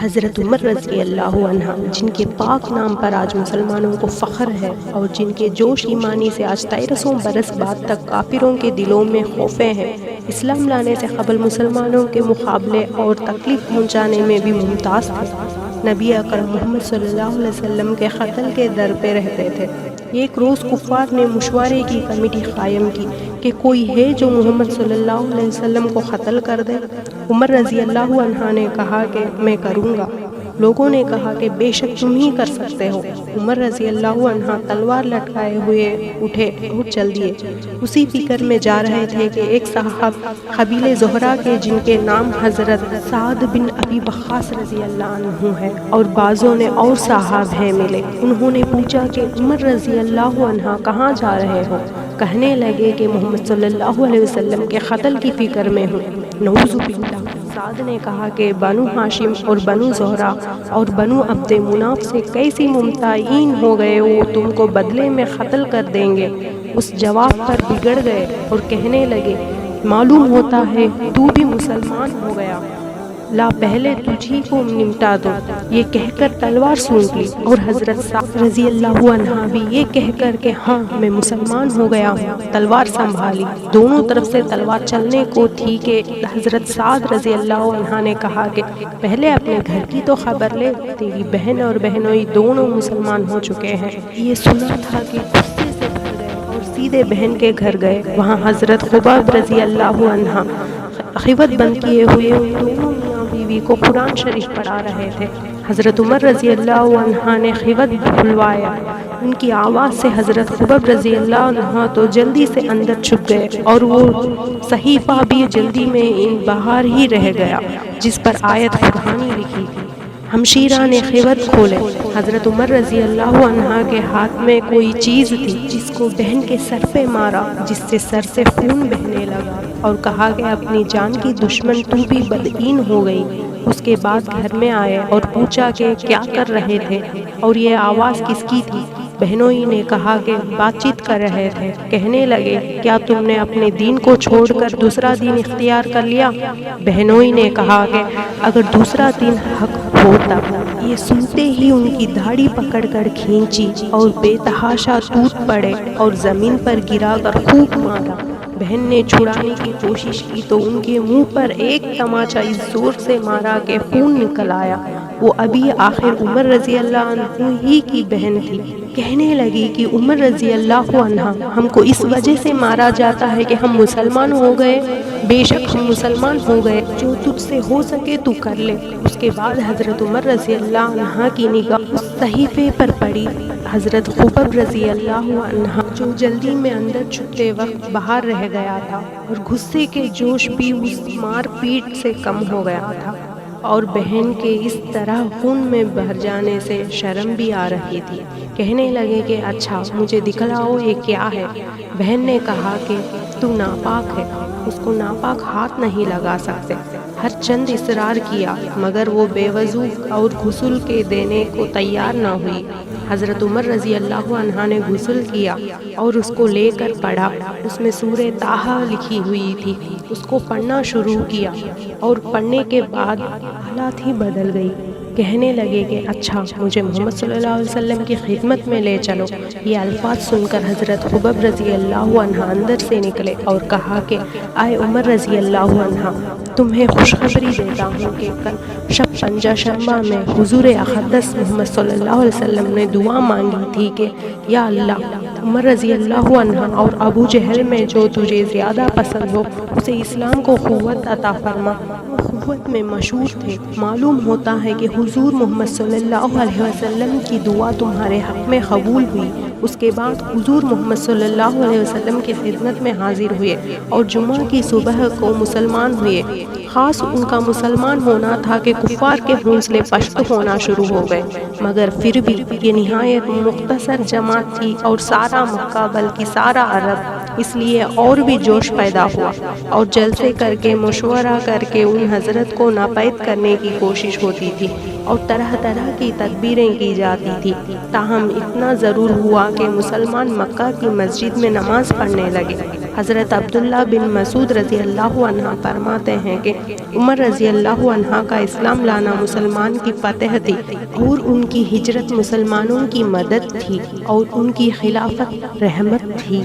حضرت عمر رضی اللہ عنہ، جن کے پاک نام پر آج مسلمانوں کو فخر ہے اور جن کے جوش ایمانی سے آج 1300 برس بعد تک کافروں کے دلوں میں خوفیں ہیں، اسلام لانے سے قبل مسلمانوں کے مقابلے اور تکلیف پہنچانے میں بھی ممتاز تھے۔ نبی اکرم محمد صلی اللہ علیہ وسلم کے قتل کے در پہ رہتے تھے۔ ایک روز کفار نے مشورے کی کمیٹی قائم کی کہ کوئی ہے جو محمد صلی اللہ علیہ وسلم کو قتل کر دے۔ عمر رضی اللہ عنہ نے کہا کہ میں کروں گا۔ لوگوں نے کہا کہ بے شک تم ہی کر سکتے ہو۔ عمر رضی اللہ عنہ تلوار لٹکائے ہوئے اٹھے اور چل دیے۔ اسی فکر میں جا رہے تھے کہ ایک صاحب قبیلے زہرہ کے، جن کے نام حضرت سعد بن ابی وقاص رضی اللہ عنہ ہے اور بعضوں نے اور صاحب ہیں، ملے۔ انہوں نے پوچھا کہ عمر رضی اللہ عنہ کہاں جا رہے ہو؟ کہنے لگے کہ محمد صلی اللہ علیہ وسلم کے قتل کی فکر میں ہوں۔ نعوذ باللہ۔ سعد نے کہا کہ بنو ہاشم اور بنو زہرہ اور بنو عبد مناف سے کیسی ممتعین ہو گئے، وہ تم کو بدلے میں قتل کر دیں گے۔ اس جواب پر بگڑ گئے اور کہنے لگے معلوم ہوتا ہے تو بھی مسلمان ہو گیا، لا پہلے تجھی کو نمٹا دو۔ یہ کہہ کر تلوار سونپ لی اور حضرت سعد رضی اللہ عنہ بھی یہ کہہ کر کہ ہاں میں مسلمان ہو گیا ہوں، تلوار سنبھالی۔ دونوں طرف سے تلوار چلنے کو تھی کہ حضرت سعد رضی اللہ عنہ نے کہا کہ پہلے اپنے گھر کی تو خبر لے، تیری بہن اور بہنوئی دونوں مسلمان ہو چکے ہیں۔ یہ سنا تھا کہ غصے سے بھر گئے اور سیدھے بہن کے گھر گئے۔ وہاں حضرت خباب رضی اللہ عنہ خیوت بند کیے ہوئے ان دونوں میاں بیوی کو قرآن شریف پڑھا رہے تھے۔ حضرت عمر رضی اللہ عنہ نے خیوت کھلوایا۔ ان کی آواز سے حضرت خباب رضی اللہ عنہ تو جلدی سے اندر چھپ گئے اور وہ صحیفہ بھی جلدی میں باہر ہی رہ گیا جس پر آیت قرآنی لکھی تھی۔ ہمشیرہ نے خیوت کھولے۔ حضرت عمر رضی اللہ عنہ کے ہاتھ میں کوئی چیز تھی جس کو بہن کے سر پہ مارا، جس سے سر سے خون بہنے لگا اور کہا کہ اپنی جان کی دشمن تو بھی بدعین ہو گئی۔ اس کے بعد گھر میں آئے اور پوچھا کہ کیا کر رہے تھے اور یہ آواز کس کی تھی؟ بہنوئی نے کہا کہ بات چیت کر رہے تھے۔ کہنے لگے کیا تم نے اپنے دین کو چھوڑ کر دوسرا دین اختیار کر لیا؟ بہنوئی نے کہا کہ اگر دوسرا دین حق ہوتا۔ یہ سنتے ہی ان کی داڑھی پکڑ کر کھینچی اور بے تحاشا ٹوٹ پڑے اور زمین پر گرا کر خوب مارا۔ بہن نے چھڑانے کی کوشش کی تو ان کے منہ پر ایک تماچا اس زور سے مارا کہ خون نکل آیا۔ وہ ابھی آخر عمر رضی اللہ عنہ ہی کی بہن تھی۔ کہنے لگی کہ عمر رضی اللہ عنہ ہم کو اس وجہ سے مارا جاتا ہے کہ ہم مسلمان ہو گئے۔ بے شک ہم مسلمان ہو گئے، جو تجھ سے ہو سکے تو کر لے۔ اس کے بعد حضرت عمر رضی اللہ عنہ کی نگاہ اس صحیفے پر پڑی۔ حضرت خباب رضی اللہ عنہ جو جلدی میں اندر چھپتے وقت باہر رہ گیا تھا اور غصے کے جوش بھی اس مار پیٹ سے کم ہو گیا تھا اور بہن کے اس طرح خون میں بہر جانے سے شرم بھی آ رہی تھی۔ کہنے لگے کہ اچھا مجھے دکھلاؤ یہ کیا ہے؟ بہن نے کہا کہ تو ناپاک ہے، اس کو ناپاک ہاتھ نہیں لگا سکتے۔ ہر چند اصرار کیا مگر وہ بے وضو اور غسل کے دینے کو تیار نہ ہوئی۔ حضرت عمر رضی اللہ عنہ نے غسل کیا اور اس کو لے کر پڑھا۔ اس میں سورہ طٰہٰ لکھی ہوئی تھی۔ اس کو پڑھنا شروع کیا اور پڑھنے کے بعد حالات ہی بدل گئی۔ کہنے لگے کہ اچھا مجھے محمد صلی اللہ علیہ وسلم کی خدمت میں لے چلو۔ یہ الفاظ سن کر حضرت خباب رضی اللہ عنہ اندر سے نکلے اور کہا کہ اے عمر رضی اللہ عنہ، تمہیں خوشخبری دیتا ہوں کہ کل شب پنجہ شنبہ میں حضور اقدس محمد صلی اللہ علیہ وسلم نے دعا مانگی تھی کہ یا اللہ، عمر رضی اللہ عنہ اور ابو جہل میں جو تجھے زیادہ پسند ہو اسے اسلام کو قوت عطا فرما۔ قوت میں مشہور تھے۔ معلوم ہوتا ہے کہ حضور محمد صلی اللہ علیہ وسلم کی دعا تمہارے حق میں قبول ہوئی۔ اس کے بعد حضور محمد صلی اللہ علیہ وسلم کی خدمت میں حاضر ہوئے اور جمعہ کی صبح کو مسلمان ہوئے۔ خاص ان کا مسلمان ہونا تھا کہ کفار کے حوصلے پست ہونا شروع ہو گئے، مگر پھر بھی یہ نہایت مختصر جماعت تھی اور سارا مکہ بلکہ سارا عرب، اس لیے اور بھی جوش پیدا ہوا اور جلسے کر کے مشورہ کر کے ان حضرت کو ناپید کرنے کی کوشش ہوتی تھی اور طرح طرح کی تدبیریں کی جاتی تھی۔ تاہم اتنا ضرور ہوا کہ مسلمان مکہ کی مسجد میں نماز پڑھنے لگے۔ حضرت عبداللہ بن مسعود رضی اللہ عنہ فرماتے ہیں کہ عمر رضی اللہ عنہ کا اسلام لانا مسلمان کی فتح تھی، اور ان کی ہجرت مسلمانوں کی مدد تھی، اور ان کی خلافت رحمت تھی۔